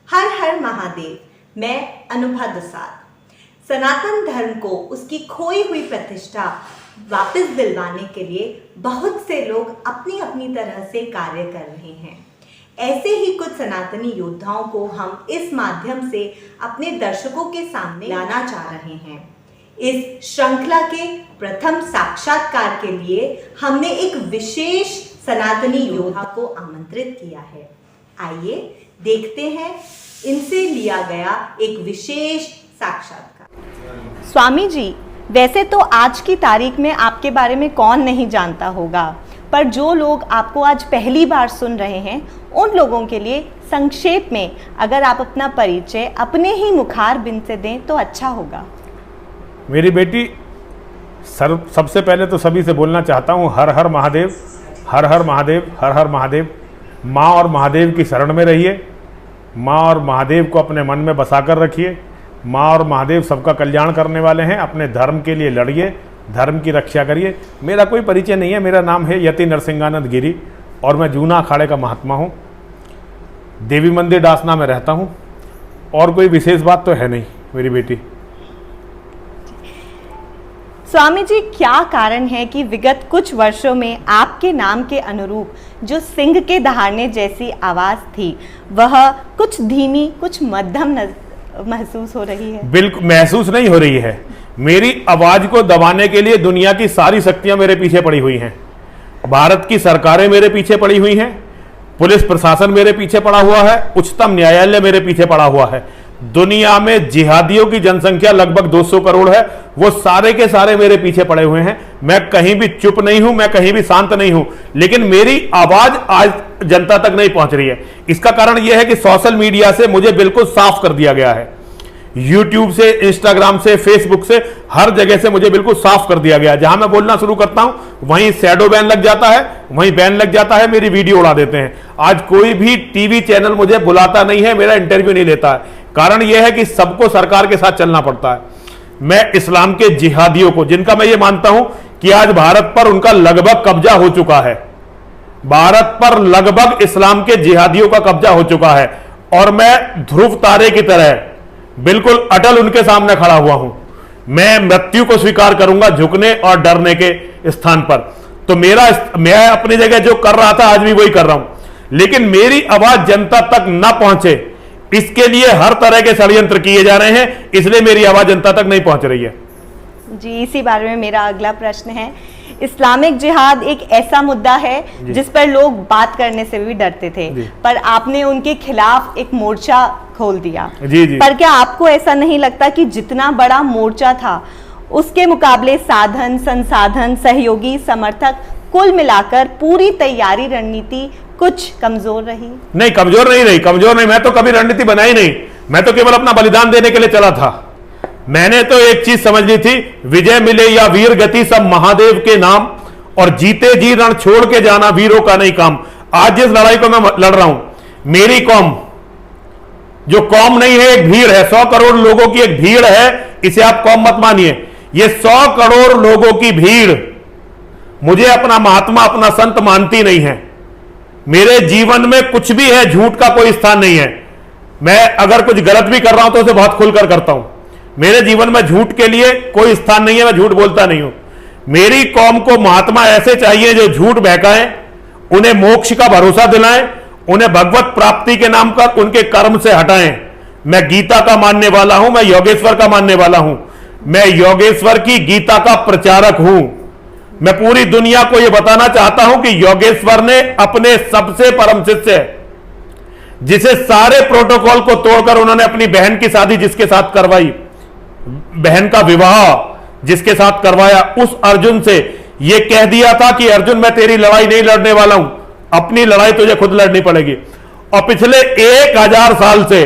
हर हर महादेव। मैं अनुभा दुसाद। सनातन धर्म को उसकी खोई हुई प्रतिष्ठा वापस दिलवाने के लिए बहुत से लोग अपनी अपनी तरह से कार्य कर रहे हैं। ऐसे ही कुछ सनातनी योद्धाओं को हम इस माध्यम से अपने दर्शकों के सामने लाना चाह रहे हैं। इस श्रृंखला के प्रथम साक्षात्कार के लिए हमने एक विशेष सनातनी योद्धा को आमंत्रित किया है। आइए देखते हैं इनसे लिया गया एक विशेष साक्षात्कार। स्वामी जी, वैसे तो आज की तारीख में आपके बारे में कौन नहीं जानता होगा, पर जो लोग आपको आज पहली बार सुन रहे हैं उन लोगों के लिए संक्षेप में अगर आप अपना परिचय अपने ही मुखार बिन से दें तो अच्छा होगा। मेरी बेटी, सबसे पहले तो सभी से बोलना चाहता हूँ, हर हर महादेव, हर हर महादेव, हर हर महादेव। माँ और महादेव की शरण में रहिए। माँ और महादेव को अपने मन में बसा कर रखिए। माँ और महादेव सबका कल्याण करने वाले हैं। अपने धर्म के लिए लड़िए, धर्म की रक्षा करिए। मेरा कोई परिचय नहीं है। मेरा नाम है यति नरसिंहानंद गिरी और मैं जूना अखाड़े का महात्मा हूँ। देवी मंदिर डासना में रहता हूँ और कोई विशेष बात तो है नहीं मेरी बेटी। स्वामी जी, क्या कारण है कि विगत कुछ वर्षों में आपके नाम के अनुरूप जो सिंह के दहाड़ने जैसी आवाज़ थी वह कुछ धीमी, कुछ मध्यम महसूस हो रही है? बिल्कुल महसूस नहीं हो रही है। मेरी आवाज़ को दबाने के लिए दुनिया की सारी शक्तियां मेरे पीछे पड़ी हुई हैं। भारत की सरकारें मेरे पीछे पड़ी हुई हैं, पुलिस प्रशासन मेरे पीछे पड़ा हुआ है, उच्चतम न्यायालय मेरे पीछे पड़ा हुआ है। दुनिया में जिहादियों की जनसंख्या लगभग 200 करोड़ है, वो सारे के सारे मेरे पीछे पड़े हुए हैं। मैं कहीं भी चुप नहीं हूं, मैं कहीं भी शांत नहीं हूं, लेकिन मेरी आवाज आज जनता तक नहीं पहुंच रही है। इसका कारण यह है कि सोशल मीडिया से मुझे बिल्कुल साफ कर दिया गया है। यूट्यूब से, इंस्टाग्राम से, फेसबुक से, हर जगह से मुझे बिल्कुल साफ कर दिया गया है। जहां मैं बोलना शुरू करता हूं वहीं शैडो बैन लग जाता है, वहीं बैन लग जाता है, मेरी वीडियो उड़ा देते हैं। आज कोई भी टीवी चैनल मुझे बुलाता नहीं है, मेरा इंटरव्यू नहीं लेता है। कारण यह है कि सबको सरकार के साथ चलना पड़ता है। मैं इस्लाम के जिहादियों को, जिनका मैं ये मानता हूं कि आज भारत पर उनका लगभग कब्जा हो चुका है, भारत पर लगभग इस्लाम के जिहादियों का कब्जा हो चुका है, और मैं ध्रुव तारे की तरह बिल्कुल अटल उनके सामने खड़ा हुआ हूं। मैं मृत्यु को स्वीकार करूंगा झुकने और डरने के स्थान पर। तो मैं अपनी जगह जो कर रहा था आज भी वही कर रहा हूं, लेकिन मेरी आवाज जनता तक ना पहुंचे इसके लिए हर तरह के षड्यंत्र किए जा रहे हैं, इसलिए मेरी आवाज जनता तक नहीं पहुंच रही है। जी, इसी बारे में मेरा अगला प्रश्न है। इस्लामिक जिहाद एक ऐसा मुद्दा है जिस पर लोग बात करने से भी डरते थे, पर आपने उनके खिलाफ एक मोर्चा खोल दिया। जी। पर क्या आपको ऐसा नहीं लगता कि जितना बड़ा मोर्चा था उसके मुकाबले साधन, संसाधन, सहयोगी, समर्थक, कुल मिलाकर पूरी तैयारी रणनीति कुछ कमजोर रही? नहीं, कमजोर नहीं रही, कमजोर नहीं। मैं तो कभी रणनीति बनाई नहीं, मैं तो केवल अपना बलिदान देने के लिए चला था। मैंने तो एक चीज समझ ली थी, विजय मिले या वीर गति सब महादेव के नाम, और जीते जी रण छोड़ के जाना वीरों का नहीं काम। आज जिस लड़ाई को मैं लड़ रहा हूं, मेरी कौम जो कौम नहीं है, एक भीड़ है, 100 करोड़ लोगों की एक भीड़ है। इसे आप कौम मत मानिए, ये 100 करोड़ लोगों की भीड़ मुझे अपना महात्मा, अपना संत मानती नहीं है। मेरे जीवन में कुछ भी है, झूठ का कोई स्थान नहीं है। मैं अगर कुछ गलत भी कर रहा हूं तो उसे बहुत खुलकर करता हूं। मेरे जीवन में झूठ के लिए कोई स्थान नहीं है, मैं झूठ बोलता नहीं हूं। मेरी कौम को महात्मा ऐसे चाहिए जो झूठ बहकाएं, उन्हें मोक्ष का भरोसा दिलाएं, उन्हें भगवत प्राप्ति के नाम पर उनके कर्म से हटाएं। मैं गीता का मानने वाला हूं, मैं योगेश्वर का मानने वाला हूं, मैं योगेश्वर की गीता का प्रचारक हूं। मैं पूरी दुनिया को यह बताना चाहता हूं कि योगेश्वर ने अपने सबसे परम शिष्य, जिसे सारे प्रोटोकॉल को तोड़कर उन्होंने अपनी बहन की शादी जिसके साथ करवाई, बहन का विवाह जिसके साथ करवाया, उस अर्जुन से यह कह दिया था कि अर्जुन, मैं तेरी लड़ाई नहीं लड़ने वाला हूं, अपनी लड़ाई तुझे खुद लड़नी पड़ेगी। और पिछले 1000 साल से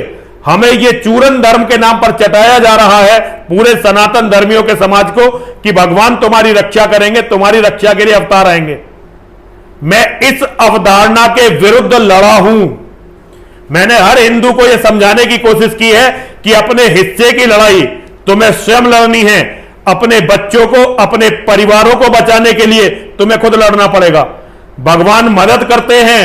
हमें यह चूरन धर्म के नाम पर चटाया जा रहा है पूरे सनातन धर्मियों के समाज को कि भगवान तुम्हारी रक्षा करेंगे, तुम्हारी रक्षा के लिए अवतार आएंगे। मैं इस अवधारणा के विरुद्ध लड़ा हूं। मैंने हर हिंदू को यह समझाने की कोशिश की है कि अपने हिस्से की लड़ाई तुम्हें स्वयं लड़नी है। अपने बच्चों को, अपने परिवारों को बचाने के लिए तुम्हें खुद लड़ना पड़ेगा। भगवान मदद करते हैं,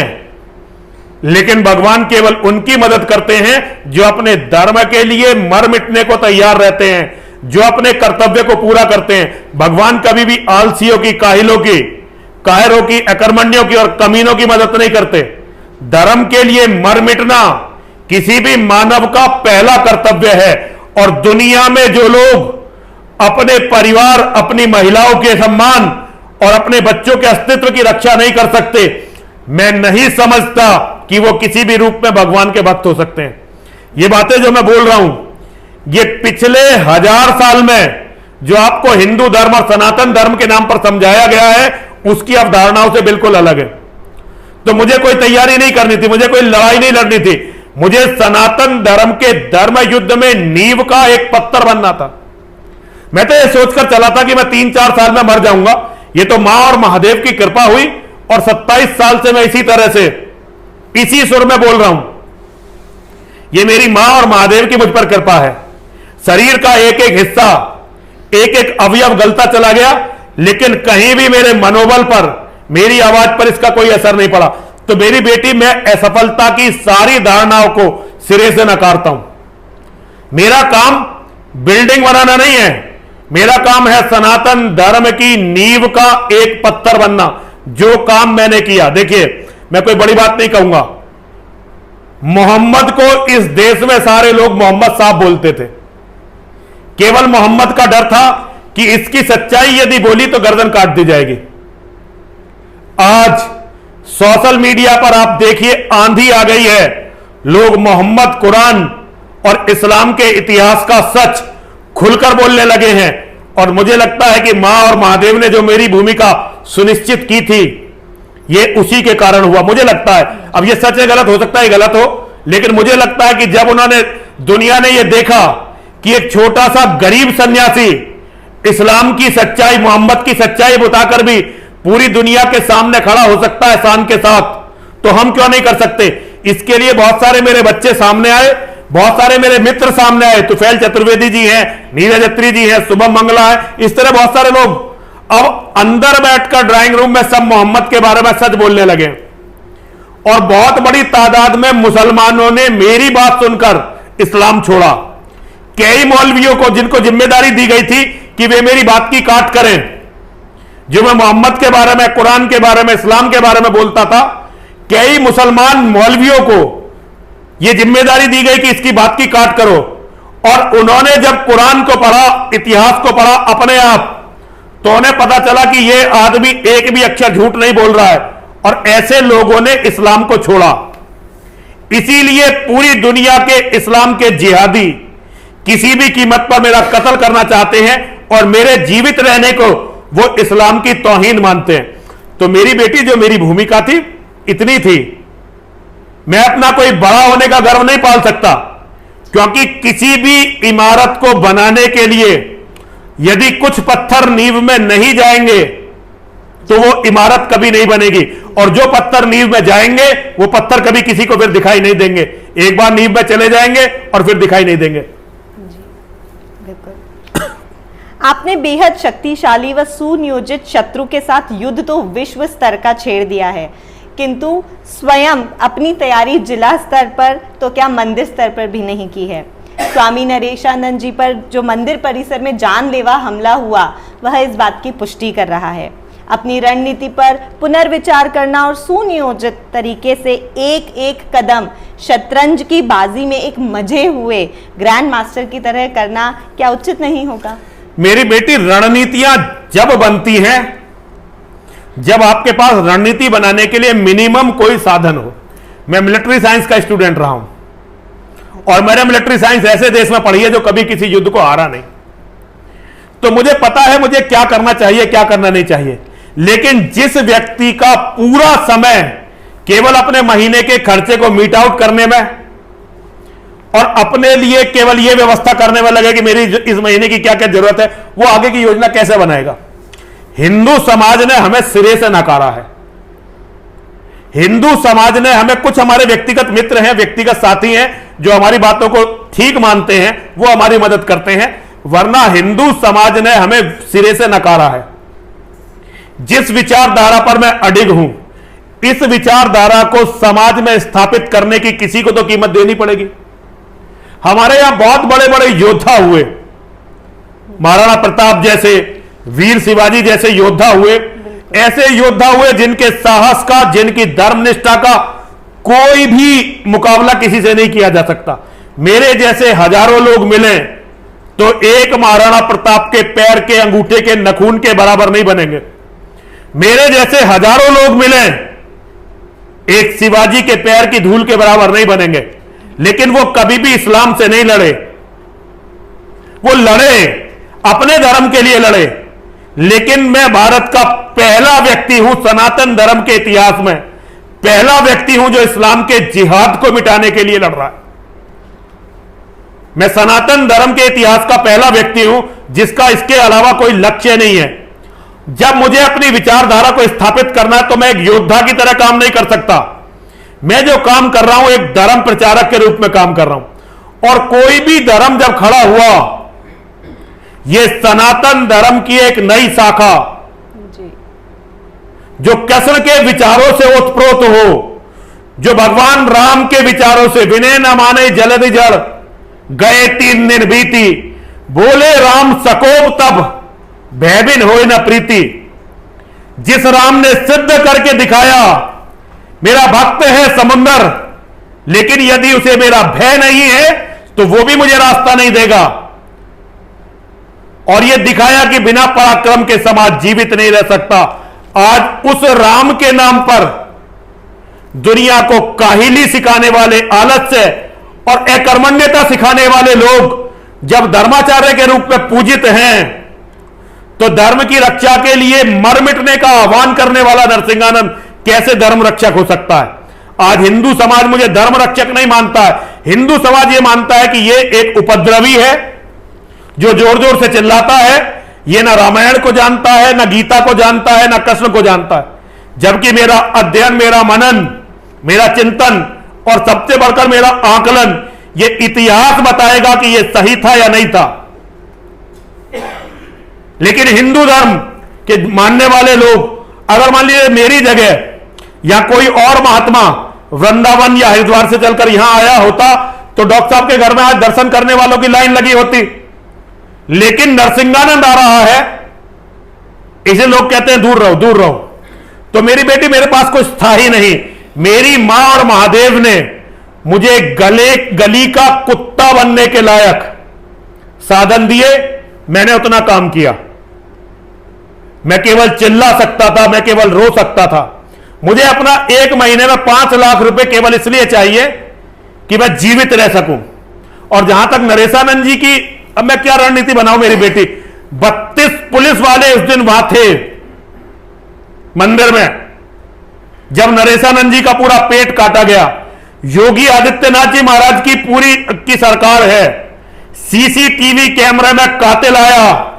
लेकिन भगवान केवल उनकी मदद करते हैं जो अपने धर्म के लिए मर मिटने को तैयार रहते हैं, जो अपने कर्तव्य को पूरा करते हैं। भगवान कभी भी आलसियों की, काहिलों की, कायरों की, अकर्मण्यों की और कमीनों की मदद नहीं करते। धर्म के लिए मर मिटना किसी भी मानव का पहला कर्तव्य है। और दुनिया में जो लोग अपने परिवार, अपनी महिलाओं के सम्मान और अपने बच्चों के अस्तित्व की रक्षा नहीं कर सकते, मैं नहीं समझता कि वो किसी भी रूप में भगवान के भक्त हो सकते हैं। ये बातें जो मैं बोल रहा हूं, ये पिछले 1000 साल में जो आपको हिंदू धर्म और सनातन धर्म के नाम पर समझाया गया है, उसकी अवधारणाओं से बिल्कुल अलग है। तो मुझे कोई तैयारी नहीं करनी थी, मुझे कोई लड़ाई नहीं लड़नी थी। मुझे सनातन धर्म के धर्म युद्ध में नींव का एक पत्थर बनना था। मैं तो यह सोचकर चला था कि मैं 3-4 साल में मर जाऊंगा। ये तो मां और महादेव की कृपा हुई और 27 साल से मैं इसी तरह से, इसी सुर में बोल रहा हूं। ये मेरी मां और महादेव की मुझ पर कृपा है। शरीर का एक एक हिस्सा, एक एक अवयव गलता चला गया, लेकिन कहीं भी मेरे मनोबल पर, मेरी आवाज पर इसका कोई असर नहीं पड़ा। तो मेरी बेटी, मैं असफलता की सारी धारणाओं को सिरे से नकारता हूं। मेरा काम बिल्डिंग बनाना नहीं है, मेरा काम है सनातन धर्म की नींव का एक पत्थर बनना। जो काम मैंने किया, देखिए मैं कोई बड़ी बात नहीं कहूंगा। मोहम्मद को इस देश में सारे लोग मोहम्मद साहब बोलते थे। केवल मोहम्मद का डर था कि इसकी सच्चाई यदि बोली तो गर्दन काट दी जाएगी। आज सोशल मीडिया पर आप देखिए, आंधी आ गई है। लोग मोहम्मद, कुरान और इस्लाम के इतिहास का सच खुलकर बोलने लगे हैं। और मुझे लगता है कि मां और महादेव ने जो मेरी भूमिका सुनिश्चित की थी, यह उसी के कारण हुआ। मुझे लगता है, अब यह सच है, गलत हो सकता है, गलत हो, लेकिन मुझे लगता है कि जब उन्होंने, दुनिया ने यह देखा कि एक छोटा सा गरीब सन्यासी इस्लाम की सच्चाई, मोहम्मद की सच्चाई बताकर भी पूरी दुनिया के सामने खड़ा हो सकता है शान के साथ, तो हम क्यों नहीं कर सकते। इसके लिए बहुत सारे मेरे बच्चे सामने आए, बहुत सारे मेरे मित्र सामने आए। तुफैल चतुर्वेदी जी हैं, नीरज अत्री जी हैं, शुभम मंगला है, इस तरह बहुत सारे लोग अब अंदर बैठकर ड्राइंग रूम में सब मोहम्मद के बारे में सच बोलने लगे। और बहुत बड़ी तादाद में मुसलमानों ने मेरी बात सुनकर इस्लाम छोड़ा। कई मौलवियों को, जिनको जिम्मेदारी दी गई थी कि वे मेरी बात की काट करें, जो मैं मोहम्मद के बारे में, कुरान के बारे में, इस्लाम के बारे में बोलता था, कई मुसलमान मौलवियों को यह जिम्मेदारी दी गई कि इसकी बात की काट करो। और उन्होंने जब कुरान को पढ़ा, इतिहास को पढ़ा अपने आप, तो उन्हें पता चला कि यह आदमी एक भी अक्षर झूठ नहीं बोल रहा है। और ऐसे लोगों ने इस्लाम को छोड़ा। इसीलिए पूरी दुनिया के इस्लाम के जिहादी किसी भी कीमत पर मेरा कत्ल करना चाहते हैं और मेरे जीवित रहने को वो इस्लाम की तौहीन मानते हैं। तो मेरी बेटी, जो मेरी भूमिका थी, इतनी थी। मैं अपना कोई बड़ा होने का गर्व नहीं पाल सकता, क्योंकि किसी भी इमारत को बनाने के लिए यदि कुछ पत्थर नींव में नहीं जाएंगे तो वो इमारत कभी नहीं बनेगी। और जो पत्थर नींव में जाएंगे, वो पत्थर कभी किसी को फिर दिखाई नहीं देंगे। एक बार नींव में चले जाएंगे और फिर दिखाई नहीं देंगे। जी, बिल्कुल। आपने बेहद शक्तिशाली व सुनियोजित शत्रु के साथ युद्ध तो विश्व स्तर का छेड़ दिया है, किंतु स्वयं अपनी तैयारी जिला स्तर पर तो क्या मंदिर स्तर पर भी नहीं की है। स्वामी नरेशानंद जी पर जो मंदिर परिसर में जानलेवा हमला हुआ, वह इस बात की पुष्टि कर रहा है। अपनी रणनीति पर पुनर्विचार करना और सुनियोजित तरीके से एक एक कदम शतरंज की बाजी में एक मजे हुए ग्रैंड मास्टर की तरह करना क्या उचित नहीं होगा? मेरी बेटी, रणनीतियां जब बनती हैं जब आपके पास रणनीति बनाने के लिए मिनिमम कोई साधन हो। मैं मिलिट्री साइंस का स्टूडेंट रहा हूं और मैंने मिलिट्री साइंस ऐसे देश में पढ़ी है जो कभी किसी युद्ध को हारा नहीं। तो मुझे पता है मुझे क्या करना चाहिए, क्या करना नहीं चाहिए। लेकिन जिस व्यक्ति का पूरा समय केवल अपने महीने के खर्चे को मीट आउट करने में और अपने लिए केवल यह व्यवस्था करने में लगे कि मेरी इस महीने की क्या क्या जरूरत है, वो आगे की योजना कैसे बनाएगा। हिंदू समाज ने हमें सिरे से नकारा है। हिंदू समाज ने हमें, कुछ हमारे व्यक्तिगत मित्र हैं, व्यक्तिगत साथी हैं जो हमारी बातों को ठीक मानते हैं, वो हमारी मदद करते हैं, वरना हिंदू समाज ने हमें सिरे से नकारा है। जिस विचारधारा पर मैं अडिग हूं, इस विचारधारा को समाज में स्थापित करने की किसी को तो कीमत देनी पड़ेगी। हमारे यहां बहुत बड़े बड़े योद्धा हुए, महाराणा प्रताप जैसे, वीर शिवाजी जैसे योद्धा हुए, ऐसे योद्धा हुए जिनके साहस का, जिनकी धर्मनिष्ठा का कोई भी मुकाबला किसी से नहीं किया जा सकता। मेरे जैसे हजारों लोग मिले तो एक महाराणा प्रताप के पैर के अंगूठे के नखून के बराबर नहीं बनेंगे। मेरे जैसे हजारों लोग मिले एक शिवाजी के पैर की धूल के बराबर नहीं बनेंगे। लेकिन वो कभी भी इस्लाम से नहीं लड़े, वो लड़े अपने धर्म के लिए लड़े। लेकिन मैं भारत का पहला व्यक्ति हूं, सनातन धर्म के इतिहास में पहला व्यक्ति हूं जो इस्लाम के जिहाद को मिटाने के लिए लड़ रहा है। मैं सनातन धर्म के इतिहास का पहला व्यक्ति हूं जिसका इसके अलावा कोई लक्ष्य नहीं है। जब मुझे अपनी विचारधारा को स्थापित करना है तो मैं एक योद्धा की तरह काम नहीं कर सकता। मैं जो काम कर रहा हूं एक धर्म प्रचारक के रूप में काम कर रहा हूं। और कोई भी धर्म जब खड़ा हुआ, यह सनातन धर्म की एक नई शाखा जो कृष्ण के विचारों से ओतप्रोत हो, जो भगवान राम के विचारों से, विनय न माने जलधि जड़ गए तीन दिन बीती, बोले राम सकोब तब भयबिन होए न प्रीति। जिस राम ने सिद्ध करके दिखाया मेरा भक्त है समुंदर, लेकिन यदि उसे मेरा भय नहीं है तो वो भी मुझे रास्ता नहीं देगा। और यह दिखाया कि बिना पराक्रम के समाज जीवित नहीं रह सकता। आज उस राम के नाम पर दुनिया को काहिली सिखाने वाले, आलस्य और अकर्मण्यता सिखाने वाले लोग जब धर्माचार्य के रूप में पूजित हैं, तो धर्म की रक्षा के लिए मर मिटने का आह्वान करने वाला नरसिंहानंद कैसे धर्म रक्षक हो सकता है। आज हिंदू समाज मुझे धर्म रक्षक नहीं मानता है। हिंदू समाज यह मानता है कि यह एक उपद्रवी है जो जोर जोर से चिल्लाता है। यह ना रामायण को जानता है, ना गीता को जानता है, ना कृष्ण को जानता है। जबकि मेरा अध्ययन, मेरा मनन, मेरा चिंतन और सबसे बढ़कर मेरा आकलन, यह इतिहास बताएगा कि यह सही था या नहीं था। लेकिन हिंदू धर्म के मानने वाले लोग अगर मान लीजिए मेरी जगह या कोई और महात्मा वृंदावन या हरिद्वार से चलकर यहां आया होता तो डॉक्टर साहब के घर में आज दर्शन करने वालों की लाइन लगी होती। लेकिन नरसिंहानंद आ रहा है, इसे लोग कहते हैं दूर रहो, दूर रहो। तो मेरी बेटी, मेरे पास कुछ था ही नहीं। मेरी मां और महादेव ने मुझे गली का कुत्ता बनने के लायक साधन दिए। मैंने उतना काम किया। मैं केवल चिल्ला सकता था, मैं केवल रो सकता था। मुझे अपना एक महीने में 5 लाख रुपए केवल इसलिए चाहिए कि मैं जीवित रह सकूं। और जहां तक नरेशानंद जी की, अब मैं क्या रणनीति बनाऊं मेरी बेटी, 32 पुलिस वाले उस दिन वहां थे मंदिर में जब नरेशानंद जी का पूरा पेट काटा गया। योगी आदित्यनाथ जी महाराज की पूरी की सरकार है, सीसीटीवी कैमरे में कातिल आया,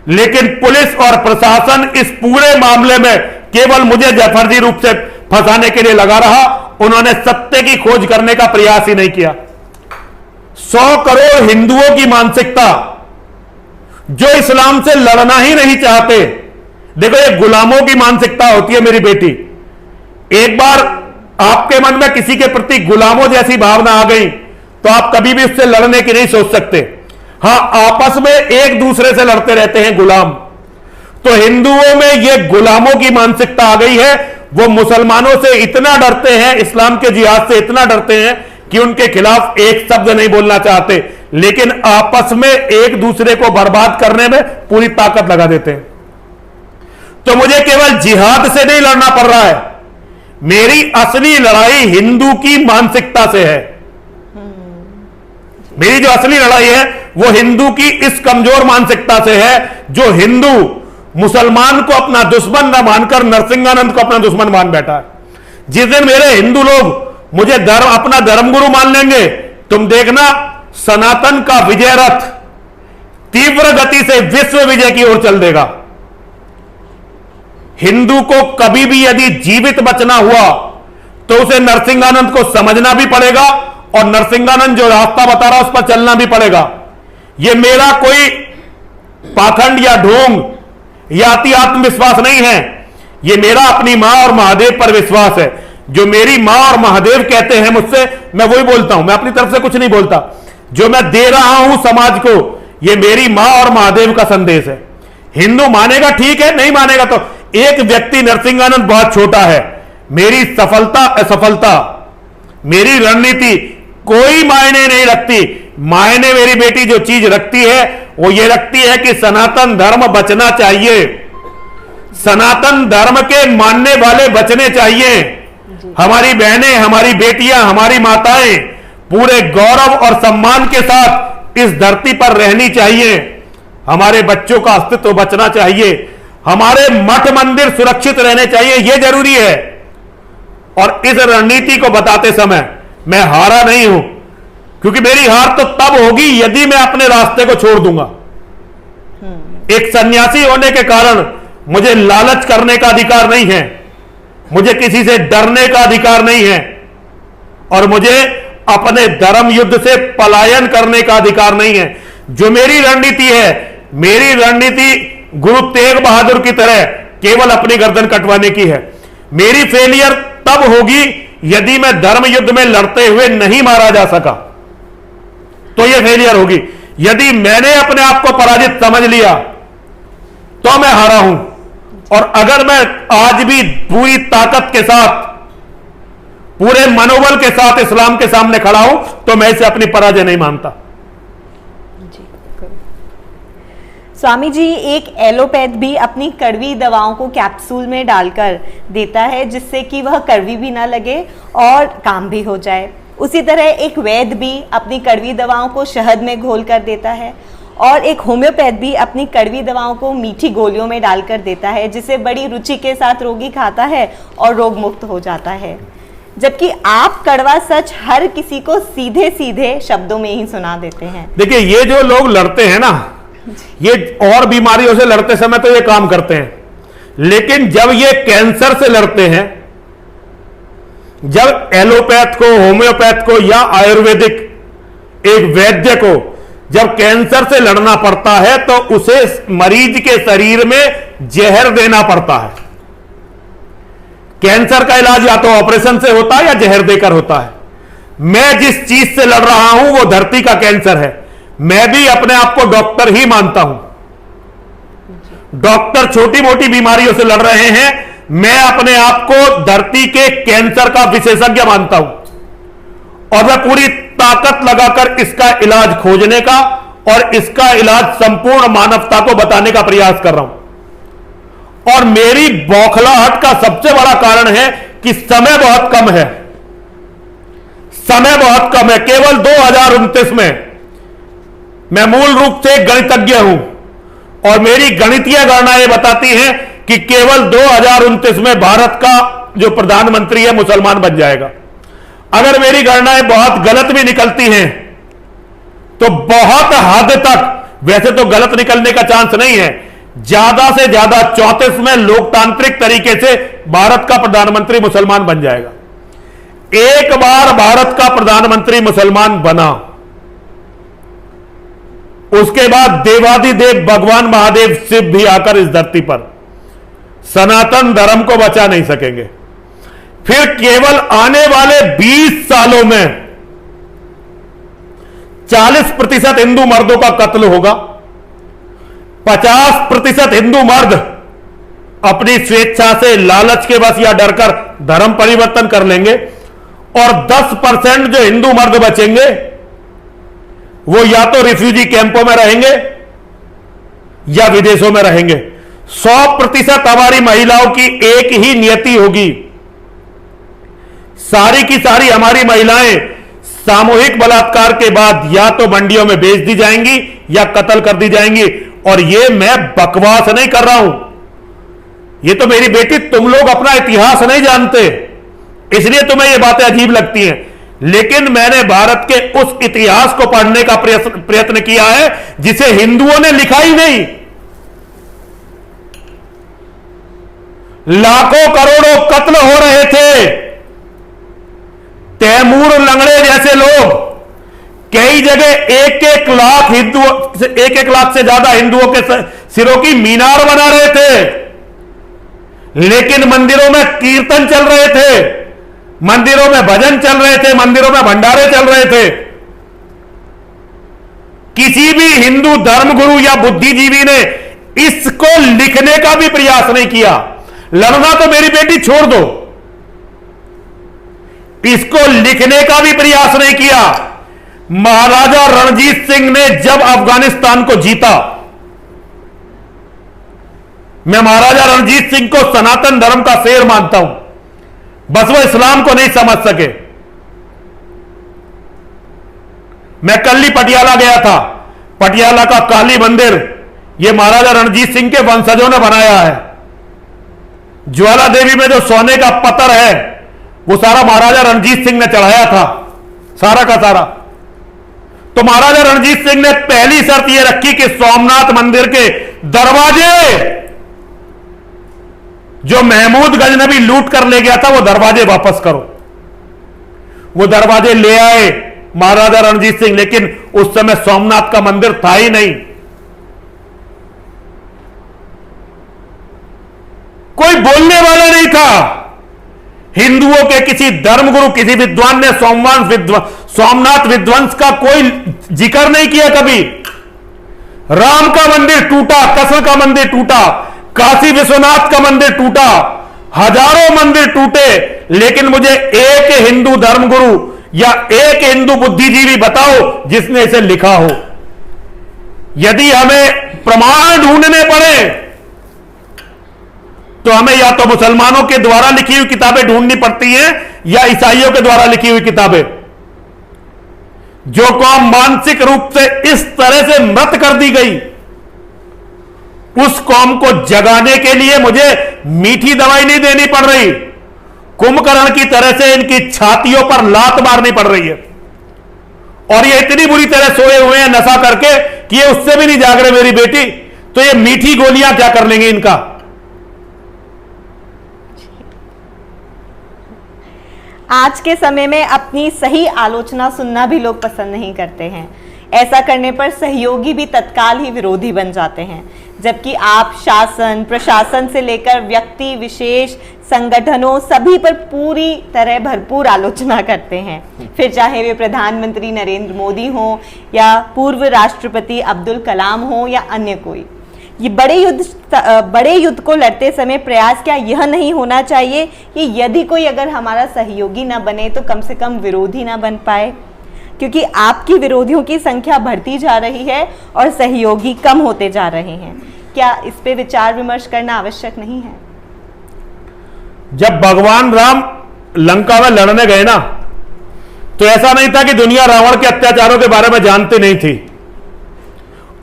लेकिन पुलिस और प्रशासन इस पूरे मामले में केवल मुझे फर्जी रूप से फंसाने के लिए लगा रहा। उन्होंने सत्य की खोज करने का प्रयास ही नहीं किया। 100 करोड़ हिंदुओं की मानसिकता जो इस्लाम से लड़ना ही नहीं चाहते। देखो, ये गुलामों की मानसिकता होती है मेरी बेटी। एक बार आपके मन में किसी के प्रति गुलामों जैसी भावना आ गई तो आप कभी भी उससे लड़ने की नहीं सोच सकते। हां, आपस में एक दूसरे से लड़ते रहते हैं गुलाम। तो हिंदुओं में यह गुलामों की मानसिकता आ गई है। वो मुसलमानों से इतना डरते हैं, इस्लाम के जिहाद से इतना डरते हैं कि उनके खिलाफ एक शब्द नहीं बोलना चाहते, लेकिन आपस में एक दूसरे को बर्बाद करने में पूरी ताकत लगा देते हैं। तो मुझे केवल जिहाद से नहीं लड़ना पड़ रहा है, मेरी असली लड़ाई हिंदू की मानसिकता से है। मेरी जो असली लड़ाई है वो हिंदू की इस कमजोर मानसिकता से है, जो हिंदू मुसलमान को अपना दुश्मन न मानकर नरसिंहानंद को अपना दुश्मन मान बैठा है। जिस दिन मेरे हिंदू लोग मुझे अपना धर्मगुरु मान लेंगे, तुम देखना सनातन का विजय रथ तीव्र गति से विश्व विजय की ओर चल देगा। हिंदू को कभी भी यदि जीवित बचना हुआ तो उसे नरसिंहानंद को समझना भी पड़ेगा और नरसिंहानंद जो रास्ता बता रहा है उस पर चलना भी पड़ेगा। यह मेरा कोई पाखंड या ढोंग या अति आत्मविश्वास नहीं है। ये मेरा अपनी मां और महादेव पर विश्वास है। जो मेरी मां और महादेव कहते हैं मुझसे, मैं वही बोलता हूं, मैं अपनी तरफ से कुछ नहीं बोलता। जो मैं दे रहा हूं समाज को, ये मेरी मां और महादेव का संदेश है। हिंदू मानेगा ठीक है, नहीं मानेगा तो एक व्यक्ति नरसिंहानंद बहुत छोटा है। मेरी सफलता असफलता, मेरी रणनीति कोई मायने नहीं रखती। मायने मेरी बेटी जो चीज रखती है वो ये रखती है कि सनातन धर्म बचना चाहिए, सनातन धर्म के मानने वाले बचने चाहिए। हमारी बहनें, हमारी बेटियां, हमारी माताएं पूरे गौरव और सम्मान के साथ इस धरती पर रहनी चाहिए। हमारे बच्चों का अस्तित्व बचना चाहिए, हमारे मठ मंदिर सुरक्षित रहने चाहिए, यह जरूरी है। और इस रणनीति को बताते समय मैं हारा नहीं हूं, क्योंकि मेरी हार तो तब होगी यदि मैं अपने रास्ते को छोड़ दूंगा। एक सन्यासी होने के कारण मुझे लालच करने का अधिकार नहीं है, मुझे किसी से डरने का अधिकार नहीं है, और मुझे अपने धर्म युद्ध से पलायन करने का अधिकार नहीं है। जो मेरी रणनीति है, मेरी रणनीति गुरु तेग बहादुर की तरह केवल अपनी गर्दन कटवाने की है। मेरी फेलियर तब होगी यदि मैं धर्म युद्ध में लड़ते हुए नहीं मारा जा सका, तो यह फेलियर होगी। यदि मैंने अपने आप को पराजित समझ लिया तो मैं हारा हूं। और अगर मैं आज भी पूरी ताकत के साथ, पूरे मनोबल के साथ इस्लाम के सामने खड़ा हूं, तो मैं इसे अपनी पराजय नहीं मानता। स्वामी जी, एक एलोपैथ भी अपनी कड़वी दवाओं को कैप्सूल में डालकर देता है जिससे कि वह कड़वी भी ना लगे और काम भी हो जाए। उसी तरह एक वैद्य भी अपनी कड़वी दवाओं को शहद में घोल कर देता है, और एक होम्योपैथ भी अपनी कड़वी दवाओं को मीठी गोलियों में डालकर देता है, जिसे बड़ी रुचि के साथ रोगी खाता है और रोग मुक्त हो जाता है। जबकि आप कड़वा सच हर किसी को सीधे सीधे शब्दों में ही सुना देते हैं। देखिए, ये जो लोग लड़ते हैं ना, ये और बीमारियों से लड़ते समय तो ये काम करते हैं, लेकिन जब ये कैंसर से लड़ते हैं, जब एलोपैथ को, होम्योपैथ को या आयुर्वेदिक एक वैद्य को जब कैंसर से लड़ना पड़ता है, तो उसे मरीज के शरीर में जहर देना पड़ता है। कैंसर का इलाज या तो ऑपरेशन से होता है या जहर देकर होता है। मैं जिस चीज से लड़ रहा हूं वो धरती का कैंसर है। मैं भी अपने आप को डॉक्टर ही मानता हूं। डॉक्टर छोटी मोटी बीमारियों से लड़ रहे हैं, मैं अपने आप को धरती के कैंसर का विशेषज्ञ मानता हूं, और मैं पूरी ताकत लगाकर इसका इलाज खोजने का और इसका इलाज संपूर्ण मानवता को बताने का प्रयास कर रहा हूं। और मेरी बौखलाहट का सबसे बड़ा कारण है कि समय बहुत कम है, समय बहुत कम है। केवल 2029 में मैं मूल रूप से गणितज्ञ हूं, और मेरी गणितीय गणनाएं बताती हैं कि केवल 2029 में भारत का जो प्रधानमंत्री है मुसलमान बन जाएगा। अगर मेरी गणनाएं बहुत गलत भी निकलती हैं तो बहुत हद तक, वैसे तो गलत निकलने का चांस नहीं है, ज्यादा से ज्यादा 34 में लोकतांत्रिक तरीके से भारत का प्रधानमंत्री मुसलमान बन जाएगा। एक बार भारत का प्रधानमंत्री मुसलमान बना, उसके बाद देवाधिदेव भगवान महादेव शिव भी आकर इस धरती पर सनातन धर्म को बचा नहीं सकेंगे। फिर केवल आने वाले 20 सालों में 40% हिंदू मर्दों का कत्ल होगा, 50% हिंदू मर्द अपनी स्वेच्छा से, लालच के बस या डरकर धर्म परिवर्तन कर लेंगे, और 10% जो हिंदू मर्द बचेंगे वो या तो रिफ्यूजी कैंपों में रहेंगे या विदेशों में रहेंगे। 100% हमारी महिलाओं की एक ही नियति होगी, सारी की सारी हमारी महिलाएं सामूहिक बलात्कार के बाद या तो मंडियों में बेच दी जाएंगी या कत्ल कर दी जाएंगी। और ये मैं बकवास नहीं कर रहा हूं, ये तो मेरी बेटी, तुम लोग अपना इतिहास नहीं जानते, इसलिए तुम्हें ये बातें अजीब लगती हैं। लेकिन मैंने भारत के उस इतिहास को पढ़ने का प्रयत्न किया है जिसे हिंदुओं ने लिखा ही नहीं। लाखों करोड़ों कत्ल हो रहे थे, तैमूर लंगड़े जैसे लोग कई जगह 1-1 लाख हिंदुओं, 1-1 लाख से ज्यादा हिंदुओं के सिरों की मीनार बना रहे थे। लेकिन मंदिरों में कीर्तन चल रहे थे, मंदिरों में भजन चल रहे थे, मंदिरों में भंडारे चल रहे थे। किसी भी हिंदू धर्मगुरु या बुद्धिजीवी ने इसको लिखने का भी प्रयास नहीं किया। लड़ना तो मेरी बेटी छोड़ दो, इसको लिखने का भी प्रयास नहीं किया। महाराजा रणजीत सिंह ने जब अफगानिस्तान को जीता, मैं महाराजा रणजीत सिंह को सनातन धर्म का शेर मानता हूं, बस वो इस्लाम को नहीं समझ सके। मैं कल ही पटियाला गया था, पटियाला का काली मंदिर ये महाराजा रणजीत सिंह के वंशजों ने बनाया है। ज्वाला देवी में जो सोने का पत्थर है वो सारा महाराजा रणजीत सिंह ने चढ़ाया था, सारा का सारा। तो महाराजा रणजीत सिंह ने पहली शर्त यह रखी कि सोमनाथ मंदिर के दरवाजे जो महमूद गजनबी लूट कर ले गया था वो दरवाजे वापस करो। वो दरवाजे ले आए महाराजा रणजीत सिंह, लेकिन उस समय सोमनाथ का मंदिर था ही नहीं। कोई बोलने वाला नहीं था। हिंदुओं के किसी धर्मगुरु, किसी विद्वान ने सोमनाथ विध्वंस का कोई जिक्र नहीं किया कभी। राम का मंदिर टूटा, कृष्ण का मंदिर टूटा, काशी विश्वनाथ का मंदिर टूटा, हजारों मंदिर टूटे, लेकिन मुझे एक हिंदू धर्मगुरु या एक हिंदू बुद्धिजीवी बताओ जिसने इसे लिखा हो। यदि हमें प्रमाण ढूंढने पड़े तो हमें या तो मुसलमानों के द्वारा लिखी हुई किताबें ढूंढनी पड़ती हैं या ईसाइयों के द्वारा लिखी हुई किताबें। जो कौम मानसिक रूप से इस तरह से मृत कर दी गई, उस कौम को जगाने के लिए मुझे मीठी दवाई नहीं देनी पड़ रही, कुंभकर्ण की तरह से इनकी छातियों पर लात मारनी पड़ रही है। और ये इतनी बुरी तरह सोए हुए हैं नशा करके कि ये उससे भी नहीं जाग रहे मेरी बेटी, तो ये मीठी गोलियां क्या कर लेंगे इनका। आज के समय में अपनी सही आलोचना सुनना भी लोग पसंद नहीं करते हैं। ऐसा करने पर सहयोगी भी तत्काल ही विरोधी बन जाते हैं, जबकि आप शासन, प्रशासन से लेकर व्यक्ति विशेष, संगठनों सभी पर पूरी तरह भरपूर आलोचना करते हैं। फिर चाहे वे प्रधानमंत्री नरेंद्र मोदी हों या पूर्व राष्ट्रपति अब्दुल कलाम हो या अन्य कोई। ये बड़े युद्ध को लड़ते समय प्रयास क्या यह नहीं होना चाहिए कि यदि कोई अगर हमारा सहयोगी ना बने तो कम से कम विरोधी ना बन पाए, क्योंकि आपकी विरोधियों की संख्या बढ़ती जा रही है और सहयोगी कम होते जा रहे हैं। क्या इस पे विचार विमर्श करना आवश्यक नहीं है? जब भगवान राम लंका में लड़ने गए ना, तो ऐसा नहीं था कि दुनिया रावण के अत्याचारों के बारे में जानती नहीं थी,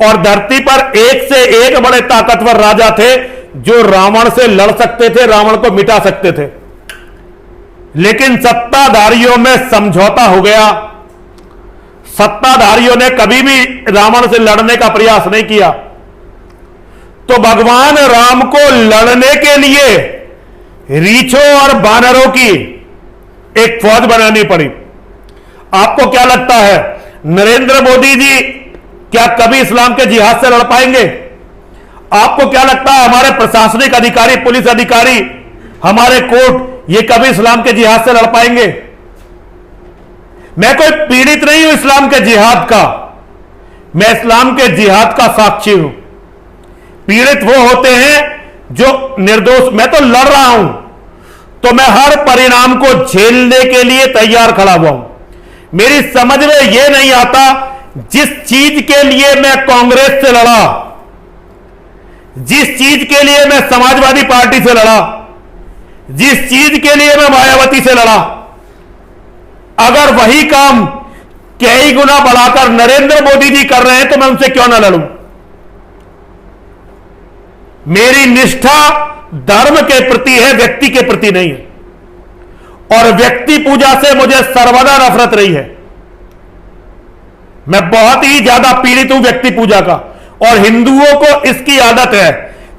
और धरती पर एक से एक बड़े ताकतवर राजा थे जो रावण से लड़ सकते थे, रावण को मिटा सकते थे। लेकिन सत्ताधारियों में समझौता हो गया। सत्ताधारियों ने कभी भी रावण से लड़ने का प्रयास नहीं किया। तो भगवान राम को लड़ने के लिए रीछों और बानरों की एक फौज बनानी पड़ी। आपको क्या लगता है नरेंद्र मोदी जी क्या कभी इस्लाम के जिहाद से लड़ पाएंगे? आपको क्या लगता है हमारे प्रशासनिक अधिकारी, पुलिस अधिकारी, हमारे कोर्ट, ये कभी इस्लाम के जिहाद से लड़ पाएंगे? मैं कोई पीड़ित नहीं हूं इस्लाम के जिहाद का, मैं इस्लाम के जिहाद का साक्षी हूं। पीड़ित वो होते हैं जो निर्दोष। मैं तो लड़ रहा हूं तो मैं हर परिणाम को झेलने के लिए तैयार खड़ा हुआ हूं। मेरी समझ में यह नहीं आता, जिस चीज के लिए मैं कांग्रेस से लड़ा, जिस चीज के लिए मैं समाजवादी पार्टी से लड़ा, जिस चीज के लिए मैं मायावती से लड़ा, अगर वही काम कई गुना बढ़ाकर नरेंद्र मोदी जी कर रहे हैं तो मैं उनसे क्यों ना लड़ूं? मेरी निष्ठा धर्म के प्रति है, व्यक्ति के प्रति नहीं है। और व्यक्ति पूजा से मुझे सर्वदा नफरत रही है। मैं बहुत ही ज्यादा पीड़ित हूं व्यक्ति पूजा का, और हिंदुओं को इसकी आदत है।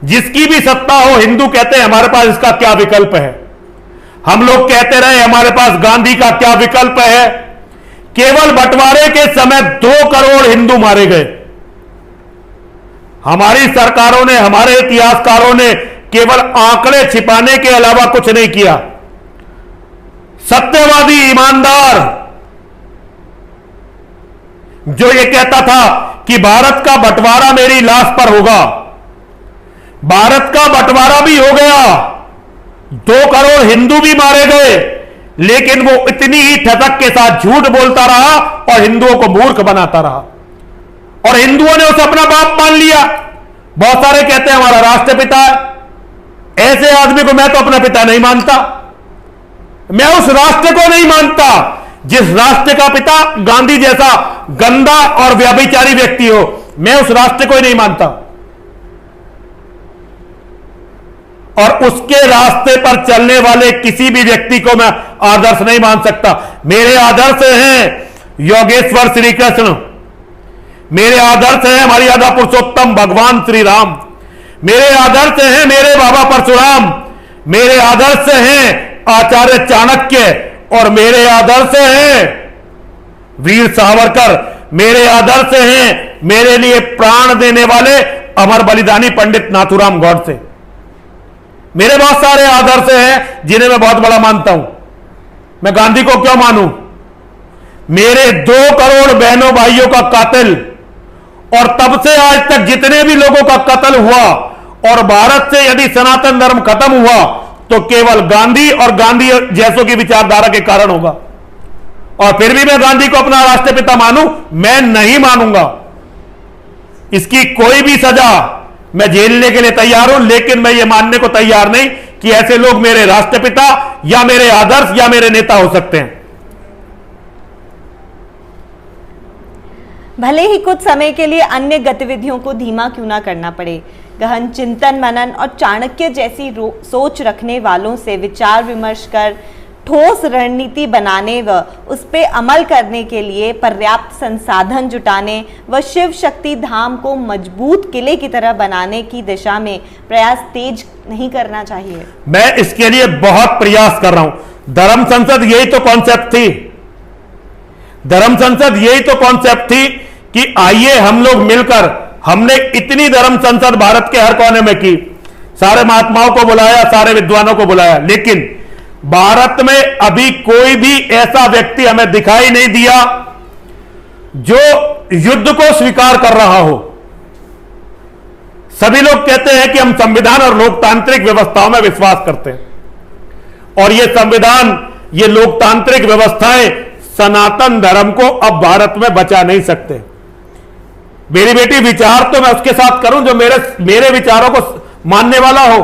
जिसकी भी सत्ता हो, हिंदू कहते हैं हमारे पास इसका क्या विकल्प है। हम लोग कहते रहे हमारे पास गांधी का क्या विकल्प है। केवल बंटवारे के समय 2 करोड़ हिंदू मारे गए। हमारी सरकारों ने, हमारे इतिहासकारों ने केवल आंकड़े छिपाने के अलावा कुछ नहीं किया। सत्यवादी, ईमानदार, जो ये कहता था कि भारत का बंटवारा मेरी लाश पर होगा, भारत का बंटवारा भी हो गया, 2 करोड़ हिंदू भी मारे गए, लेकिन वो इतनी ही ठसक के साथ झूठ बोलता रहा और हिंदुओं को मूर्ख बनाता रहा, और हिंदुओं ने उसे अपना बाप मान लिया। बहुत सारे कहते हैं हमारा राष्ट्रपिता है, ऐसे आदमी को मैं तो अपना पिता नहीं मानता। मैं उस राष्ट्र को नहीं मानता जिस राष्ट्र का पिता गांधी जैसा गंदा और व्यभिचारी व्यक्ति हो। मैं उस राष्ट्र को ही नहीं मानता, और उसके रास्ते पर चलने वाले किसी भी व्यक्ति को मैं आदर्श नहीं मान सकता। मेरे आदर्श हैं योगेश्वर श्री कृष्ण, मेरे आदर्श हैं मर्यादा पुरुषोत्तम भगवान श्री राम, मेरे आदर्श हैं मेरे बाबा परशुराम, मेरे आदर्श हैं आचार्य चाणक्य, और मेरे आदर्श हैं वीर सावरकर, मेरे आदर्श हैं मेरे लिए प्राण देने वाले अमर बलिदानी पंडित नाथूराम गौडसे। मेरे बहुत सारे आदर्श हैं जिन्हें मैं बहुत बड़ा मानता हूं। मैं गांधी को क्यों मानूं? मेरे 2 करोड़ बहनों भाइयों का कातिल, और तब से आज तक जितने भी लोगों का कत्ल हुआ, और भारत से यदि सनातन धर्म खत्म हुआ तो केवल गांधी और गांधी जैसों की विचारधारा के कारण होगा। और फिर भी मैं गांधी को अपना राष्ट्रपिता मानूं? मैं नहीं मानूंगा। इसकी कोई भी सजा मैं झेलने के लिए तैयार हूं, लेकिन मैं यह मानने को तैयार नहीं कि ऐसे लोग मेरे राष्ट्रपिता या मेरे आदर्श या मेरे नेता हो सकते हैं। भले ही कुछ समय के लिए अन्य गतिविधियों को धीमा क्यों ना करना पड़े, गहन चिंतन मनन और चाणक्य जैसी सोच रखने वालों से विचार विमर्श कर ठोस रणनीति बनाने व उस पर अमल करने के लिए पर्याप्त संसाधन जुटाने व शिव शक्ति धाम को मजबूत किले की तरह बनाने की दिशा में प्रयास तेज नहीं करना चाहिए। मैं इसके लिए बहुत प्रयास कर रहा हूं। धर्म संसद यही तो कॉन्सेप्ट थी, धर्म संसद यही तो कॉन्सेप्ट थी कि आइए हम लोग मिलकर, हमने इतनी धर्म संसद भारत के हर कोने में की, सारे महात्माओं को बुलाया, सारे विद्वानों को बुलाया, लेकिन भारत में अभी कोई भी ऐसा व्यक्ति हमें दिखाई नहीं दिया जो युद्ध को स्वीकार कर रहा हो। सभी लोग कहते हैं कि हम संविधान और लोकतांत्रिक व्यवस्थाओं में विश्वास करते हैं, और यह संविधान, ये लोकतांत्रिक व्यवस्थाएं सनातन धर्म को अब भारत में बचा नहीं सकते। मेरी बेटी विचार तो मैं उसके साथ करूं जो मेरे विचारों को मानने वाला हो,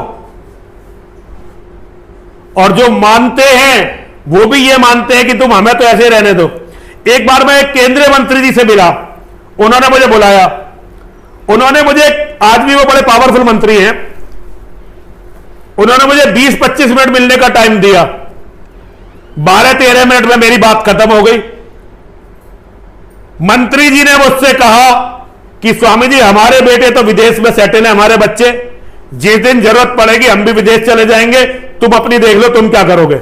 और जो मानते हैं वो भी ये मानते हैं कि तुम हमें तो ऐसे रहने दो। एक बार मैं एक केंद्रीय मंत्री जी से मिला, उन्होंने मुझे बुलाया, उन्होंने मुझे, आज भी वो बड़े पावरफुल मंत्री हैं, उन्होंने मुझे 20-25 मिनट मिलने का टाइम दिया। 12-13 मिनट में मेरी बात खत्म हो गई। मंत्री जी ने मुझसे कहा कि स्वामी जी हमारे बेटे तो विदेश में सेटल है, हमारे बच्चे, जिस दिन जरूरत पड़ेगी हम भी विदेश चले जाएंगे, तुम अपनी देख लो तुम क्या करोगे।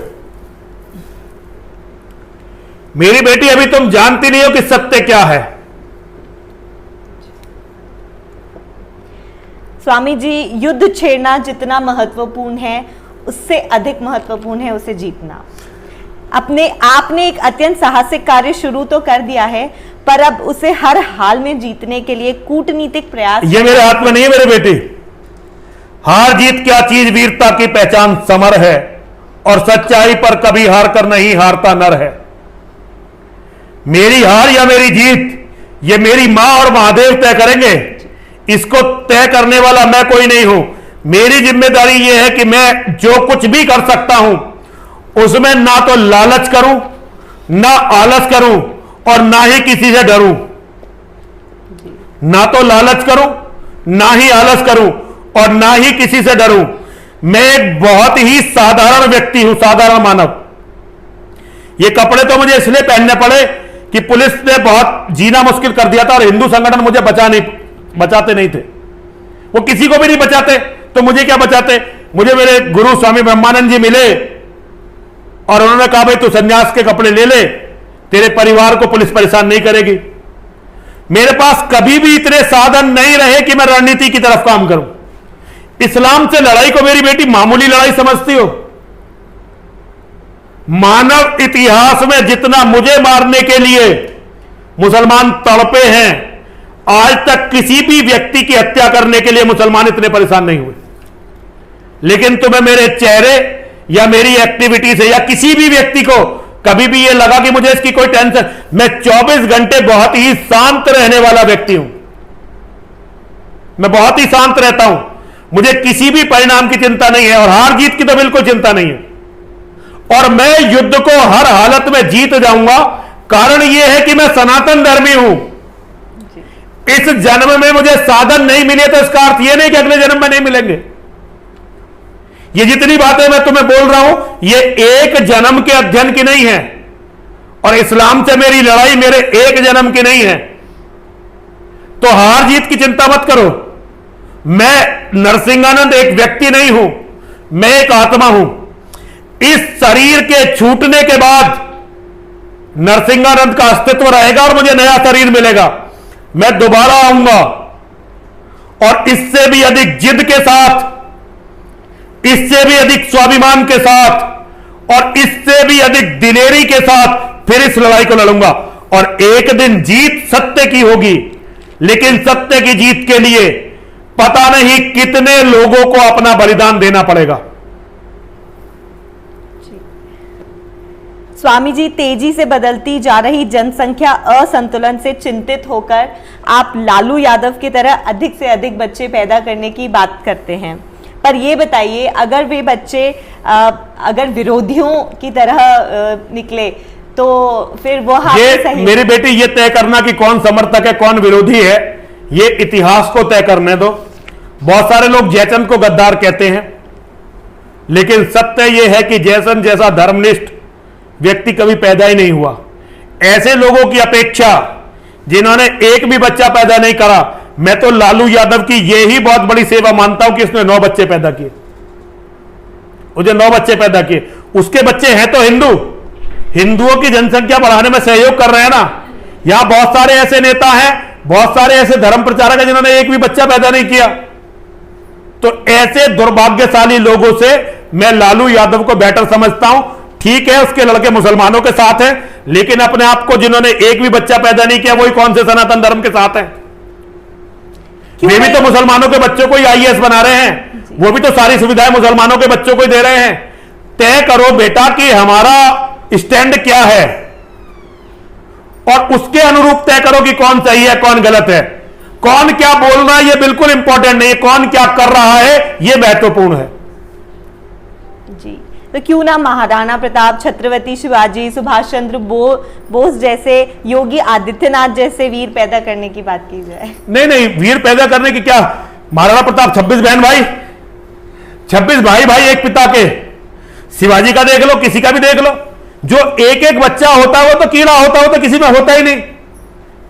मेरी बेटी अभी तुम जानती नहीं हो कि सत्य क्या है। स्वामी जी, युद्ध छेड़ना जितना महत्वपूर्ण है उससे अधिक महत्वपूर्ण है उसे जीतना। आपने एक अत्यंत साहसिक कार्य शुरू तो कर दिया है, पर अब उसे हर हाल में जीतने के लिए कूटनीतिक प्रयास, ये मेरे हाथ में नहीं है मेरे बेटी। हार जीत क्या चीज, वीरता की पहचान समर है, और सच्चाई पर कभी हार कर नहीं हारता नर है। मेरी हार या मेरी जीत ये मेरी मां और महादेव तय करेंगे, इसको तय करने वाला मैं कोई नहीं हूं। मेरी जिम्मेदारी यह है कि मैं जो कुछ भी कर सकता हूं उसमें ना तो लालच करूं, ना आलस करूं, और ना ही किसी से डरूं। ना तो लालच करूं, ना ही आलस करूं, और ना ही किसी से डरूं। मैं एक बहुत ही साधारण व्यक्ति हूं, साधारण मानव। ये कपड़े तो मुझे इसलिए पहनने पड़े कि पुलिस ने बहुत जीना मुश्किल कर दिया था, और हिंदू संगठन मुझे बचाते नहीं थे। वो किसी को भी नहीं बचाते, तो मुझे क्या बचाते। मुझे मेरे गुरु स्वामी ब्रह्मानंद जी मिले और उन्होंने कहा भाई तू सन्यास के कपड़े ले ले, तेरे परिवार को पुलिस परेशान नहीं करेगी। मेरे पास कभी भी इतने साधन नहीं रहे कि मैं रणनीति की तरफ काम करूं। इस्लाम से लड़ाई को मेरी बेटी मामूली लड़ाई समझती हो? मानव इतिहास में जितना मुझे मारने के लिए मुसलमान तड़पे हैं, आज तक किसी भी व्यक्ति की हत्या करने के लिए मुसलमान इतने परेशान नहीं हुए। लेकिन तुम्हें मेरे चेहरे या मेरी एक्टिविटी से या किसी भी व्यक्ति को कभी भी यह लगा कि मुझे इसकी कोई टेंशन, मैं 24 घंटे बहुत ही शांत रहने वाला व्यक्ति हूं। मैं बहुत ही शांत रहता हूं, मुझे किसी भी परिणाम की चिंता नहीं है और हार जीत की तो बिल्कुल चिंता नहीं है। और मैं युद्ध को हर हालत में जीत जाऊंगा। कारण यह है कि मैं सनातन धर्मी हूं। इस जन्म में मुझे साधन नहीं मिले तो इसका अर्थ यह नहीं कि अगले जन्म में नहीं मिलेंगे। ये जितनी बातें मैं तुम्हें बोल रहा हूं, ये एक जन्म के अध्ययन की नहीं है और इस्लाम से मेरी लड़ाई मेरे एक जन्म की नहीं है। तो हार जीत की चिंता मत करो। मैं नरसिंहानंद एक व्यक्ति नहीं हूं, मैं एक आत्मा हूं। इस शरीर के छूटने के बाद नरसिंहानंद का अस्तित्व रहेगा और मुझे नया शरीर मिलेगा। मैं दोबारा आऊंगा और इससे भी अधिक जिद के साथ, इससे भी अधिक स्वाभिमान के साथ और इससे भी अधिक दिलेरी के साथ फिर इस लड़ाई को लड़ूंगा। और एक दिन जीत सत्य की होगी, लेकिन सत्य की जीत के लिए पता नहीं कितने लोगों को अपना बलिदान देना पड़ेगा। स्वामी जी, तेजी से बदलती जा रही जनसंख्या असंतुलन से चिंतित होकर आप लालू यादव की तरह अधिक से अधिक बच्चे पैदा करने की बात करते हैं, पर ये बताइए, अगर वे बच्चे अगर विरोधियों की तरह निकले तो फिर वो ये सही? मेरी बेटी, ये तय करना कि कौन समर्थक है कौन विरोधी है, ये इतिहास को तय करने दो। बहुत सारे लोग जयचंद को गद्दार कहते हैं, लेकिन सत्य यह है कि जयचंद जैसा धर्मनिष्ठ व्यक्ति कभी पैदा ही नहीं हुआ। ऐसे लोगों की अपेक्षा जिन्होंने एक भी बच्चा पैदा नहीं करा, मैं तो लालू यादव की यही बहुत बड़ी सेवा मानता हूं कि उसने 9 बच्चे पैदा किए। मुझे 9 बच्चे पैदा किए, उसके बच्चे हैं तो हिंदुओं की जनसंख्या बढ़ाने में सहयोग कर रहे हैं ना। यहां बहुत सारे ऐसे नेता हैं, बहुत सारे ऐसे धर्म प्रचारक हैं जिन्होंने एक भी बच्चा पैदा नहीं किया। तो ऐसे दुर्भाग्यशाली लोगों से मैं लालू यादव को बेटर समझता हूं। ठीक है, उसके लड़के मुसलमानों के साथ हैं, लेकिन अपने आप को जिन्होंने एक भी बच्चा पैदा नहीं किया वही कौन से सनातन धर्म के साथ हैं? वे भी तो मुसलमानों के बच्चों को ही आईएएस बना रहे हैं, वो भी तो सारी सुविधाएं मुसलमानों के बच्चों को ही दे रहे हैं। तय करो बेटा कि हमारा स्टैंड क्या है और उसके अनुरूप तय करो कि कौन सही है कौन गलत है। कौन क्या बोल रहा है ये बिल्कुल इंपॉर्टेंट नहीं है, कौन क्या कर रहा है ये महत्वपूर्ण है। जी, तो क्यों ना महाराणा प्रताप, छत्रपति शिवाजी, सुभाष चंद्र बोस जैसे, योगी आदित्यनाथ जैसे वीर पैदा करने की बात की जाए? नहीं, वीर पैदा करने की क्या, महाराणा प्रताप 26 बहन भाई, 26 भाई एक पिता के। शिवाजी का देख लो, किसी का भी देख लो, जो एक एक बच्चा होता है वो तो कीड़ा होता है, वो तो किसी में होता ही नहीं।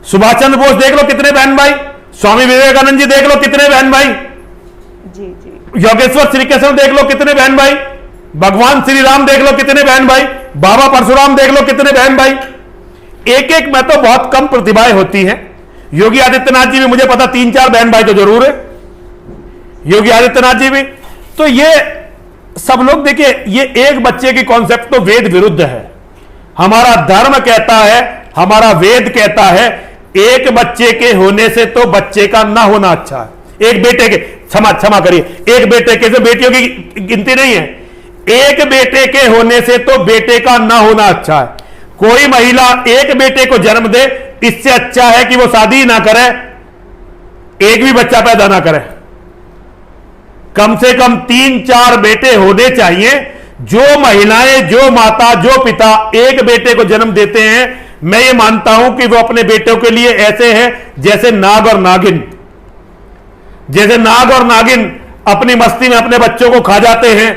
सुभाष चंद्र बोस देख लो कितने बहन भाई, स्वामी विवेकानंद जी देख लो कितने बहन भाई, जी। योगेश्वर श्री कृष्ण देख लो कितने बहन भाई, भगवान श्री राम देख लो कितने बहन भाई, बाबा परशुराम देख लो कितने बहन भाई। एक एक में तो बहुत कम प्रतिभाएं होती हैं। योगी आदित्यनाथ जी भी मुझे पता 3-4 बहन भाई तो जरूर है, योगी आदित्यनाथ जी भी। तो ये सब लोग देखिए, ये एक बच्चे की कॉन्सेप्ट तो वेद विरुद्ध है। हमारा धर्म कहता है, हमारा वेद कहता है, एक बच्चे के होने से तो बच्चे का ना होना अच्छा है। एक बेटे के, क्षमा करिए, एक बेटे के से बेटियों की गिनती नहीं है, एक बेटे के होने से तो बेटे का ना होना अच्छा है। कोई महिला एक बेटे को जन्म दे, इससे अच्छा है कि वो शादी ना करे, एक भी बच्चा पैदा ना करे। कम से कम 3-4 बेटे होने चाहिए। जो महिलाएं, जो माता, जो पिता एक बेटे को जन्म देते हैं, मैं ये मानता हूं कि वो अपने बेटों के लिए ऐसे हैं जैसे नाग और नागिन। जैसे नाग और नागिन अपनी मस्ती में अपने बच्चों को खा जाते हैं,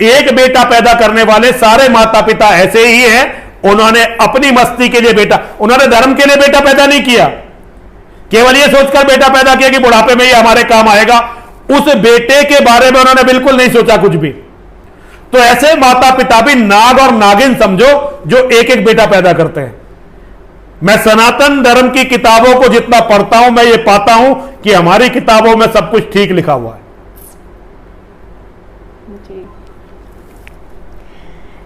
एक बेटा पैदा करने वाले सारे माता पिता ऐसे ही हैं। उन्होंने अपनी मस्ती के लिए बेटा, उन्होंने धर्म के लिए बेटा पैदा नहीं किया, केवल ये सोचकर बेटा पैदा किया कि बुढ़ापे में ये हमारे काम आएगा। उस बेटे के बारे में उन्होंने बिल्कुल नहीं सोचा कुछ भी। तो ऐसे माता पिता भी नाग और नागिन समझो जो एक एक बेटा पैदा करते हैं। मैं सनातन धर्म की किताबों को जितना पढ़ता हूं, मैं ये पाता हूं कि हमारी किताबों में सब कुछ ठीक लिखा हुआ है।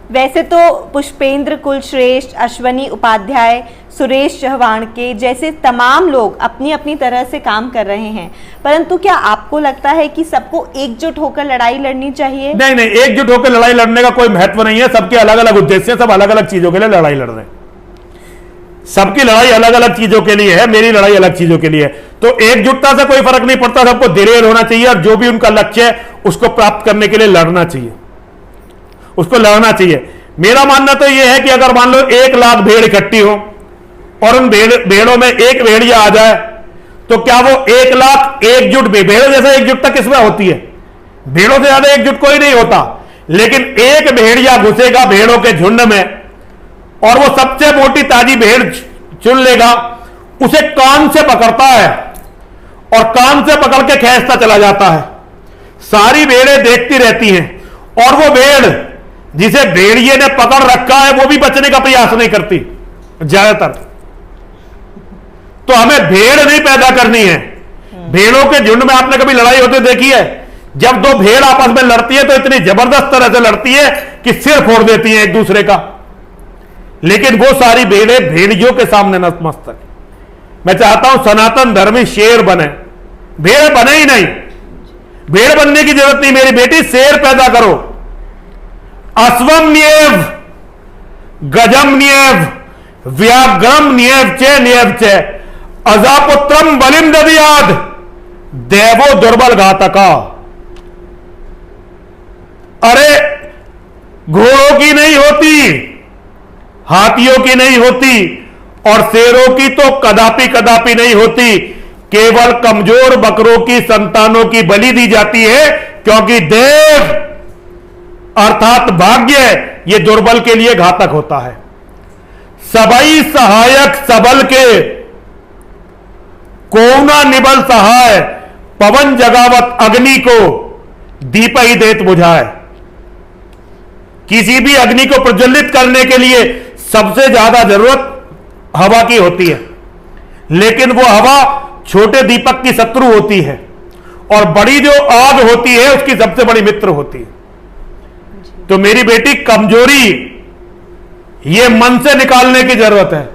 वैसे तो पुष्पेंद्र कुलश्रेष्ठ, अश्वनी उपाध्याय, सुरेश चौहान के जैसे तमाम लोग अपनी अपनी तरह से काम कर रहे हैं, परंतु क्या आपको लगता है कि सबको एकजुट होकर लड़ाई लड़नी चाहिए? नहीं नहीं, एकजुट होकर लड़ाई लड़ने का कोई महत्व नहीं है। सबके अलग अलग उद्देश्य हैं, सब अलग अलग चीजों के लिए लड़ाई लड़ रहे हैं। सबकी लड़ाई अलग अलग चीजों के लिए है, मेरी लड़ाई अलग चीजों के लिए है। तो एकजुटता से कोई फर्क नहीं पड़ता, सबको दिलेर होना चाहिए और जो भी उनका लक्ष्य है उसको प्राप्त करने के लिए लड़ना चाहिए, उसको लड़ना चाहिए। मेरा मानना तो यह है कि अगर मान लो 1 लाख भेड़ इकट्ठी हो और उन भेड़ों में एक भेड़िया आ जाए, तो क्या वो 1 लाख एकजुट भेड़ों जैसा एकजुटता किसमें होती है? भेड़ों से ज्यादा एकजुट कोई नहीं होता। लेकिन एक भेड़िया घुसेगा भेड़ों के झुंड में और वो सबसे मोटी ताजी भेड़ चुन लेगा, उसे कान से पकड़ता है और कान से पकड़ के खींचता चला जाता है। सारी भेड़ें देखती रहती हैं और वो भेड़ जिसे भेड़िए ने पकड़ रखा है वो भी बचने का प्रयास नहीं करती ज्यादातर। तो हमें भेड़ नहीं पैदा करनी है। भेड़ों के झुंड में आपने कभी लड़ाई होते देखी है? जब 2 भेड़ आपस में लड़ती है तो इतनी जबरदस्त तरह से लड़ती है कि सिर फोड़ देती है एक दूसरे का। लेकिन वो सारी भेड़ें भेड़ियों के सामने नतमस्तक। मैं चाहता हूं सनातन धर्मी शेर बने, भेड़ बने ही नहीं। भेड़ बनने की जरूरत नहीं मेरी बेटी, शेर पैदा करो। अश्वम्येव गजम्येव व्याघ्रम न्येव चे अजापुत्रम बलिम ददियाद देवो दुर्बल घातका। अरे घोड़ों की नहीं होती, हाथियों की नहीं होती और शेरों की तो कदापि कदापि नहीं होती। केवल कमजोर बकरों की संतानों की बलि दी जाती है, क्योंकि देव अर्थात भाग्य ये दुर्बल के लिए घातक होता है। सबई सहायक सबल के कोना निबल सहाय, पवन जगावत अग्नि को दीप ही देत बुझाए। किसी भी अग्नि को प्रज्वलित करने के लिए सबसे ज्यादा जरूरत हवा की होती है, लेकिन वो हवा छोटे दीपक की शत्रु होती है और बड़ी जो आग होती है उसकी सबसे बड़ी मित्र होती है। तो मेरी बेटी, कमजोरी ये मन से निकालने की जरूरत है,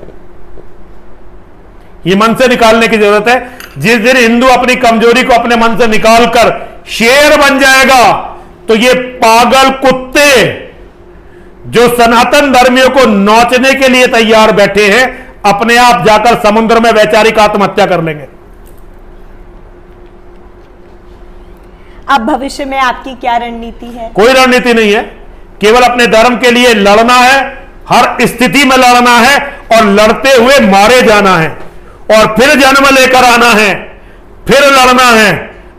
ये मन से निकालने की जरूरत है। जिस दिन हिंदू अपनी कमजोरी को अपने मन से निकालकर शेर बन जाएगा, तो ये पागल कुत्ते जो सनातन धर्मियों को नोचने के लिए तैयार बैठे हैं, अपने आप जाकर समुद्र में वैचारिक आत्महत्या कर लेंगे। अब भविष्य में आपकी क्या रणनीति है? कोई रणनीति नहीं है, केवल अपने धर्म के लिए लड़ना है, हर स्थिति में लड़ना है और लड़ते हुए मारे जाना है और फिर जन्म लेकर आना है, फिर लड़ना है।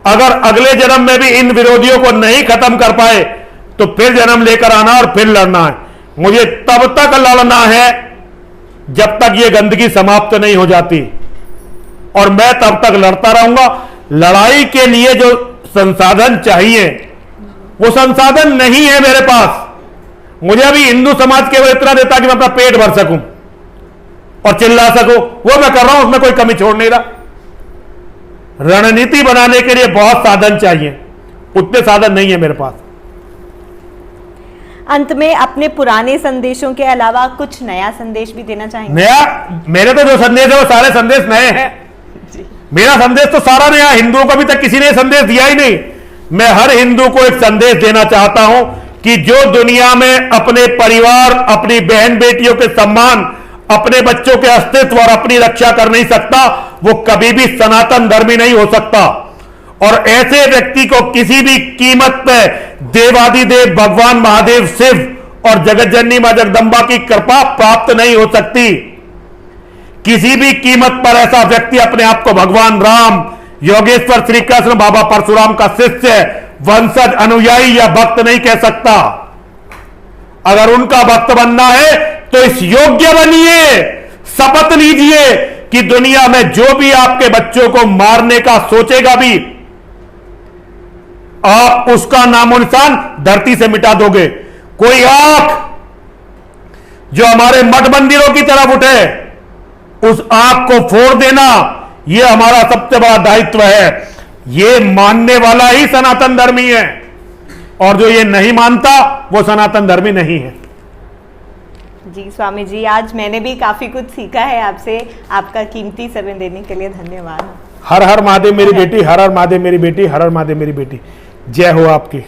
अगर अगले जन्म में भी इन विरोधियों को नहीं खत्म कर पाए तो फिर जन्म लेकर आना और फिर लड़ना है। मुझे तब तक लड़ना है जब तक ये गंदगी समाप्त नहीं हो जाती, और मैं तब तक लड़ता रहूंगा। लड़ाई के लिए जो संसाधन चाहिए वो संसाधन नहीं है मेरे पास। मुझे अभी हिंदू समाज केवल इतना देता कि मैं अपना पेट भर सकूं और चिल्ला सकूं, वो मैं कर रहा हूं, उसमें कोई कमी छोड़ नहीं रहा। रणनीति बनाने के लिए बहुत साधन चाहिए, उतने साधन नहीं है मेरे पास। अंत में अपने पुराने संदेशों के अलावा कुछ नया संदेश भी देना चाहेंगे? नया, मेरे तो जो संदेश है वो सारे संदेश नए हैं। मेरा संदेश तो सारा नया, हिंदुओं को अभी तक किसी ने संदेश दिया ही नहीं। मैं हर हिंदू को एक संदेश देना चाहता हूं कि जो दुनिया में अपने परिवार, अपनी बहन बेटियों के सम्मान, अपने बच्चों के अस्तित्व और अपनी रक्षा कर नहीं सकता, वो कभी भी सनातन धर्मी नहीं हो सकता। और ऐसे व्यक्ति को किसी भी कीमत पे देवादिदेव भगवान महादेव शिव और जगत जननी मां जगदंबा की कृपा प्राप्त नहीं हो सकती। किसी भी कीमत पर ऐसा व्यक्ति अपने आप को भगवान राम, योगेश्वर श्री कृष्ण, बाबा परशुराम का शिष्य, वंशज, अनुयायी या भक्त नहीं कह सकता। अगर उनका भक्त बनना है तो इस योग्य बनिए, शपथ लीजिए कि दुनिया में जो भी आपके बच्चों को मारने का सोचेगा भी, आप उसका नामो निशान धरती से मिटा दोगे। कोई आंख जो हमारे मठ मंदिरों की तरफ उठे, उस आंख को फोड़ देना, यह हमारा सबसे बड़ा दायित्व है। यह मानने वाला ही सनातन धर्मी है, और जो ये नहीं मानता वो सनातन धर्मी नहीं है। जी स्वामी जी, आज मैंने भी काफी कुछ सीखा है आपसे। आपका कीमती समय देने के लिए धन्यवाद। हर हर महादेव मेरी बेटी, हर हर महादेव मेरी बेटी, हर हर महादेव मेरी बेटी। जय हो आपकी।